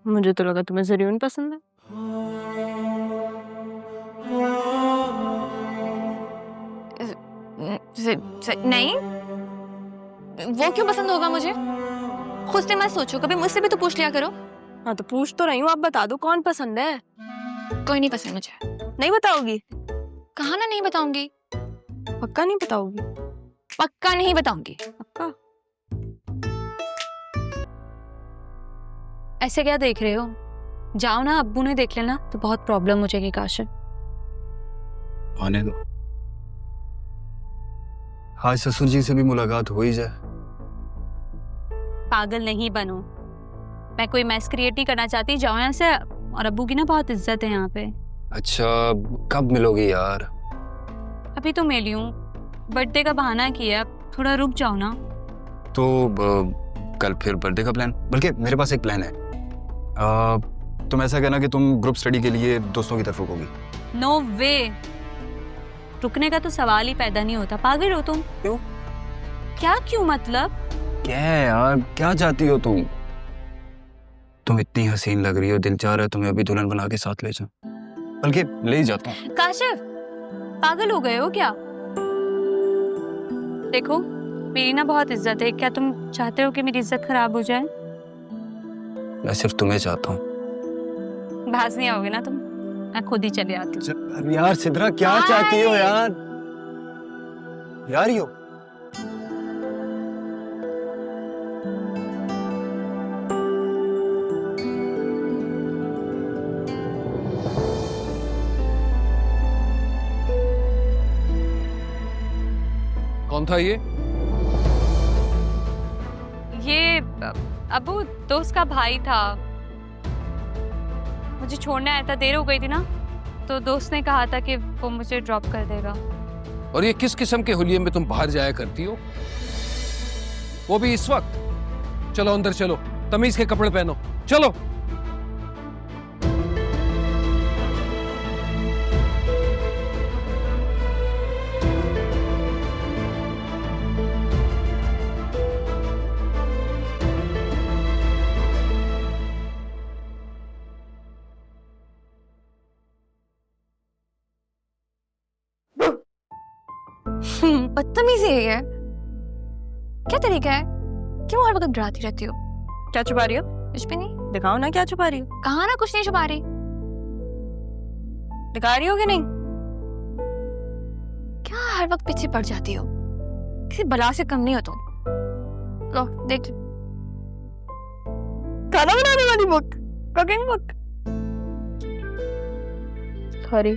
मुझे तो लगा तुम्हें ज़रीउन पसंद है। नहीं, वो क्यों पसंद होगा मुझे? खुद से मत सोचो, कभी मुझसे भी तो पूछ लिया करो। हाँ तो पूछ तो रही हूँ, आप बता दो कौन पसंद है। कोई नहीं पसंद मुझे। नहीं बताओगी? कहा ना नहीं बताऊंगी। पक्का नहीं बताओगी? पक्का नहीं बताऊंगी। पक्का? ऐसे क्या देख रहे हो? जाओ ना, अब्बू ने देख लेना तो बहुत प्रॉब्लम हो जाएगी। काशिफ आने दो, आज ससुर जी से भी मुलाकात हो ही जाए। पागल नहीं बनो, मैं कोई मैस क्रिएट नहीं करना चाहती। जाओ यहाँ से, और अब्बू की ना बहुत इज्जत है यहाँ पे। अच्छा, कब मिलोगी यार? अभी तो मिली हूँ, बर्थडे का बहाना किया, थोड़ा रुक जाओ ना। तो कल फिर बर्थडे का प्लान, बल्कि मेरे पास एक प्लान है। तुम ऐसा कहना कि तुम ग्रुप स्टडी के लिए दोस्तों की तरफ रुकोगी। नो वे, रुकने का तो सवाल ही पैदा नहीं होता। पागल हो तुम? क्यों? क्या क्यों मतलब? क्या है यार, क्या चाहती हो तुम? तुम इतनी हसीन लग रही हो, दिल चाह रहा है तुम्हें अभी दुल्हन बना के साथ ले जाऊं, बल्कि ले ही जाता हूँ। काशिफ, पागल हो गए हो क्या? देखो, मेरी ना बहुत इज्जत है, क्या तुम चाहते हो कि मेरी इज्जत खराब हो जाए? मैं सिर्फ तुम्हें चाहता हूँ। बहस नहीं आओगे ना तुम? मैं खुद ही चले आती हूँ। यार सिद्रा, क्या चाहती हो यार? यार यो कौन था ये? अबू दोस्त का भाई था, मुझे छोड़ने आया था। देर हो गई थी ना, तो दोस्त ने कहा था कि वो मुझे ड्रॉप कर देगा। और ये किस किस्म के हुलिये में तुम बाहर जाया करती हो, वो भी इस वक्त? चलो अंदर चलो, तमीज के कपड़े पहनो, चलो। बदतमीजी है ये। क्या तरीका है? क्यों हर वक्त डराती रहती हो? क्या छुपा रही हो? कुछ भी नहीं। दिखाओ ना, क्या छुपा रही हो? कहा ना कुछ नहीं छुपा रही। दिखा रही हो कि नहीं? क्या हर वक्त पीछे पड़ जाती हो? किसी बला से कम नहीं हो तुम। लो देख। खाना बनाने वाली बुक, कुकिंग बुक। सॉरी,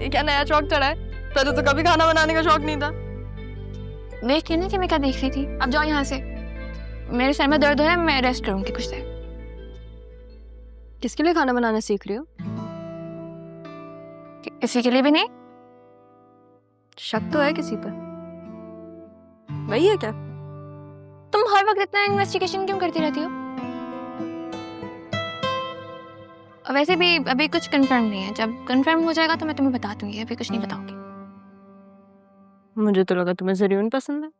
ये क्या नया शौक चढ़ा है? पहले तो कभी खाना बनाने का शौक नहीं था। देख लेना कि मैं क्या देख रही थी। अब जाओ यहाँ से, मेरे सर में दर्द है, मैं रेस्ट करूंगी कुछ देर। किसके लिए खाना बनाना सीख रही हो? किसी के लिए भी नहीं। शक तो है किसी पर। वही है क्या? तुम हर वक्त इतना इन्वेस्टिगेशन क्यों करती रहती हो? वैसे भी अभी कुछ कंफर्म नहीं है, जब कंफर्म हो जाएगा तो मैं तुम्हें बता दूंगी। अभी कुछ नहीं बताऊंगी। मुझे तो लगा तुम्हें ज़रीउन पसंद है।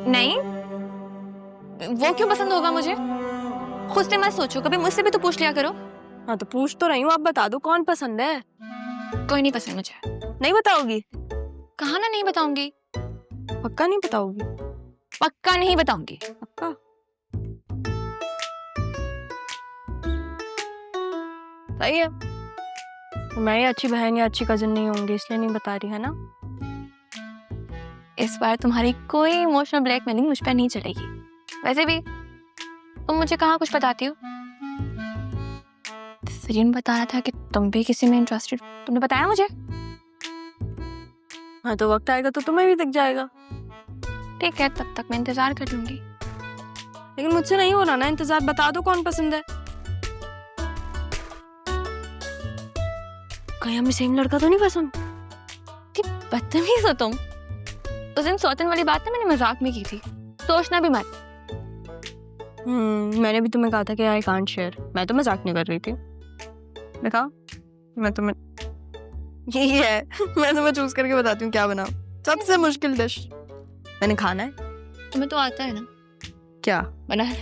नहीं, वो क्यों पसंद होगा मुझे? खुद से मत सोचो, कभी मुझसे भी तो पूछ लिया करो। हाँ तो पूछ तो रही हूँ, आप बता दो कौन पसंद है। कोई नहीं पसंद मुझे। नहीं बताओगी? कहा ना नहीं बताऊंगी। पक्का नहीं बताओगी? पक्का नहीं बताऊंगी। पक्का? सही है, तो मैं ये अच्छी बहन या अच्छी कजिन नहीं होंगी, इसलिए नहीं बता रही, है ना? इस बार तुम्हारी कोई इमोशनल ब्लैकमेलिंग मुझ पर नहीं चलेगी। वैसे भी तुम मुझे कहाँ कुछ बताती हो? सरीन बता रहा था कि तुम भी किसी में इंटरेस्टेड। तुमने बताया मुझे? हाँ तो वक्त आएगा तो तुम्हें भी दिख जाएगा। ठीक है, तब तक मैं इंतजार कर लूंगी। लेकिन मुझसे नहीं हो रहा ना इंतजार, बता दो कौन पसंद है। कहीं हमें सेम लड़का तो नहीं पसंद? बदतमीज हो तुम। उस दिन सौतन वाली बात ना मैंने मजाक में की थी, सोचना भी मत। मैंने भी तुम्हें कहा था कि आई कांट शेयर। मैं तो मजाक नहीं कर रही थी। दिखाओ, मैं तुम्हें यही है मैं तुम्हें चूज करके बताती हूँ क्या बनाऊं। सबसे मुश्किल डिश मैंने खाना है। तुम्हें तो आता है ना क्या बनाना।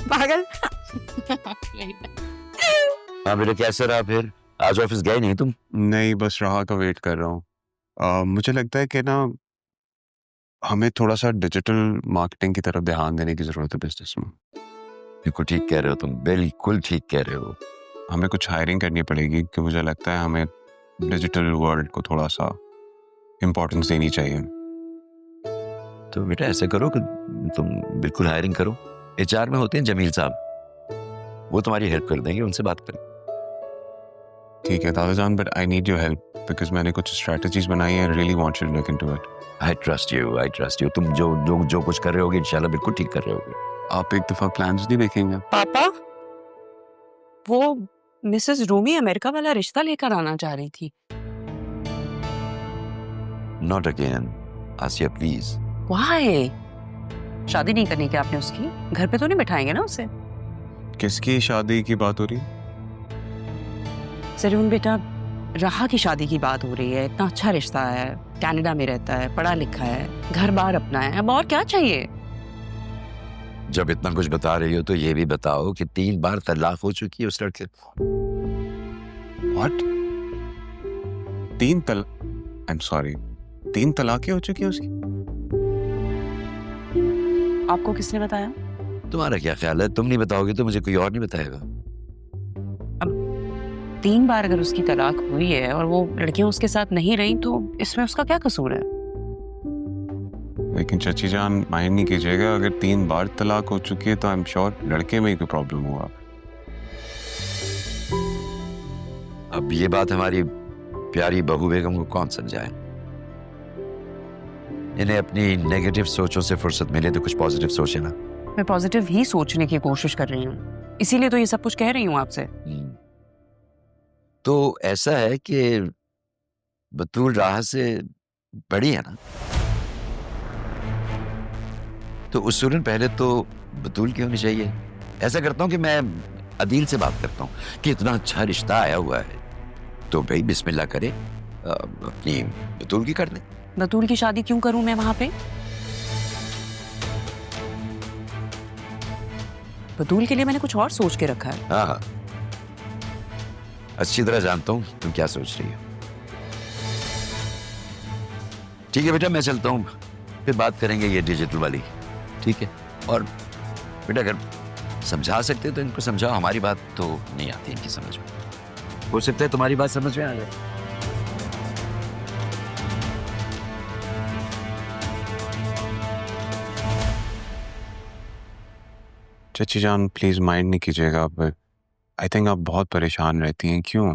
पागल। हाँ बेटा, कैसा रहा फिर? आज ऑफिस गए नहीं तुम? नहीं, बस राह का वेट कर रहा हूँ। मुझे लगता है कि ना हमें थोड़ा सा डिजिटल मार्केटिंग की तरफ ध्यान देने की जरूरत है बिजनेस में। बिल्कुल ठीक कह रहे हो तुम, बिल्कुल ठीक कह रहे हो। हमें कुछ हायरिंग करनी पड़ेगी कि मुझे लगता है हमें डिजिटल वर्ल्ड को थोड़ा सा इम्पोर्टेंस देनी चाहिए। तो बेटा ऐसे करो कि तुम बिल्कुल हायरिंग करो। एचआर में होते हैं जमील साहब, वो तुम्हारी हेल्प कर देंगे, उनसे बात करें। ठीक है दादाजान, but I need your help because मैंने कुछ स्ट्रेटजीज बनाई हैं। I really want you to look into it. I trust you. तुम जो कुछ कर रहे होगे इंशाल्लाह बिल्कुल ठीक कर रहे होगे। आप एक दफा प्लान्स नहीं देखेंगे? पापा, वो मिसेस रूमी अमेरिका वाला रिश्ता लेकर आना चाह रही थी। Not again Asiya please. Why? शादी नहीं करनी क्या आपने उसकी? घर पे तो नहीं बिठाएंगे ना उसे? किसकी शादी की बात हो रही? जरूर बेटा, राहा की शादी की बात हो रही है। इतना अच्छा रिश्ता है, कनाडा में रहता है, पढ़ा लिखा है, घर बार अपना है, अब और क्या चाहिए? जब इतना कुछ बता रही हो तो ये भी बताओ कि 3 बार तलाक हो चुकी है उस लड़के। व्हाट? 3 तलाक? आई एम सॉरी, 3 तलाकें हो चुकी है उसकी? आपको किसने बताया? तुम्हारा क्या ख्याल है? तुम नहीं बताओगे तो मुझे कोई और नहीं बताएगा। 3 बार अगर उसकी तलाक हुई है और वो लड़कियां उसके साथ नहीं रही तो इसमें उसका क्या कसूर है? लेकिन चाची जान माइंड नहीं कीजिएगा, अगर 3 बार तलाक हो चुकी है तो आई एम श्योर लड़के में ही कोई प्रॉब्लम हुआ। अब ये बात हमारी प्यारी बहू बेगम को कौन समझाए? इन्हें अपनी नेगेटिव सोचों से फुर्सत मिले तो कुछ पॉजिटिव सोचे ना। मैं पॉजिटिव ही सोचने की कोशिश कर रही हूँ, इसीलिए तो ये सब कुछ कह रही हूँ आपसे। तो ऐसा है कि बतूल राह से बड़ी है ना, तो उसूलन पहले तो बतूल की होनी चाहिए। ऐसा करता हूँ कि मैं अदील से बात करता हूँ कि इतना अच्छा रिश्ता आया हुआ है तो भाई बिस्मिल्लाह करे, अपनी बतूल की कर दे। बतूल की शादी क्यों करूं मैं वहां पे? बतूल के लिए मैंने कुछ और सोच के रखा है। हाँ, अच्छी तरह जानता हूँ तुम क्या सोच रही हो। ठीक है बेटा, मैं चलता हूँ, फिर बात करेंगे ये डिजिटल वाली। ठीक है? और बेटा अगर समझा सकते तो इनको समझाओ, हमारी बात तो नहीं आती इनकी समझ में। हो सकता है तुम्हारी बात समझ में आ जाए। चाची जान प्लीज माइंड नहीं कीजिएगा, आप आई थिंक आप बहुत परेशान रहती हैं। क्यों?